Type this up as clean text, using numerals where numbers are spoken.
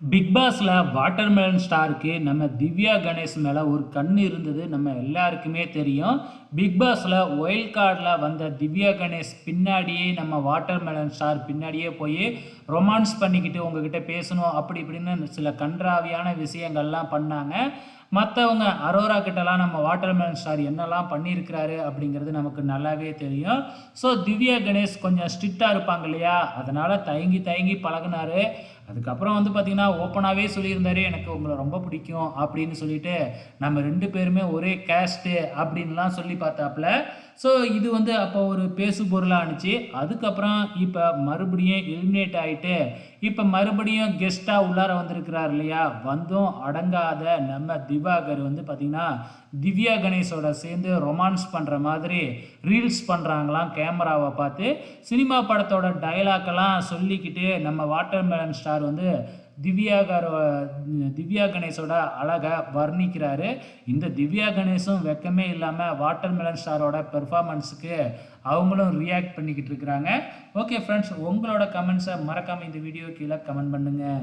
Big பாஸ்ல watermelon ஸ்டாருக்கு நம்ம திவ்யா கணேஷ் மேல ஒரு கண்ணு இருந்தது நம்ம எல்லாருக்குமே தெரியும். பிக் பாஸ்ல ஒயில்ட் கார்டுல வந்த திவ்யா கணேஷ் பின்னாடியே நம்ம வாட்டர்மெலன் ஸ்டார் பின்னாடியே போய் ரொமான்ஸ் பண்ணிக்கிட்டு உங்ககிட்ட பேசணும் அப்படி இப்படின்னு சில கன்றாவியான விஷயங்கள்லாம் பண்ணாங்க. மற்றவங்க அரோரா கிட்டலாம் நம்ம வாட்டர்மெலன் ஸ்டார் என்னெல்லாம் பண்ணியிருக்கிறாரு அப்படிங்கிறது நமக்கு நல்லாவே தெரியும். ஸோ திவ்யா கணேஷ் கொஞ்சம் ஸ்ட்ரிக்டாக இருப்பாங்க இல்லையா, அதனால் தயங்கி தயங்கி பழகுனாரு. அதுக்கப்புறம் வந்து பார்த்தீங்கன்னா ஓப்பனாகவே சொல்லியிருந்தாரு, எனக்கு உங்களை ரொம்ப பிடிக்கும் அப்படின்னு சொல்லிட்டு நம்ம 2 பேருமே ஒரே கேஸ்ட்டு அப்படின்லாம் சொல்லி பார்த்தாப்புல. ஸோ இது வந்து அப்போ ஒரு பேசு பொருளாக ஆணுச்சு. அதுக்கப்புறம் இப்போ மறுபடியும் எலிமினேட் ஆகிட்டு இப்போ மறுபடியும் கெஸ்ட்டாக உள்ளார வந்திருக்கிறார் இல்லையா, வந்தும் அடங்காத நம்ம திவாகர் வந்து பார்த்திங்கன்னா திவ்யா கணேஷோட சேர்ந்து ரொமான்ஸ் பண்ணுற மாதிரி ரீல்ஸ் பண்ணுறாங்களாம் கேமராவை பார்த்து. சினிமா படத்தோட டைலாக்கெல்லாம் சொல்லிக்கிட்டு நம்ம வாட்டர்மெலன் ஸ்டார் வந்து திவ்யா கணேஷோட அழகை வர்ணிக்கிறாரு. இந்த திவ்யா கணேஷும் வெக்கமே இல்லாமல் வாட்டர்மெலன் ஸ்டாரோட பெர்ஃபார்மன்ஸுக்கு அவங்களும் ரியாக்ட் பண்ணிக்கிட்டு இருக்கிறாங்க. ஓகே ஃப்ரெண்ட்ஸ், உங்களோட கமெண்ட்ஸை மறக்காமல் இந்த வீடியோ கீழே கமெண்ட் பண்ணுங்கள்.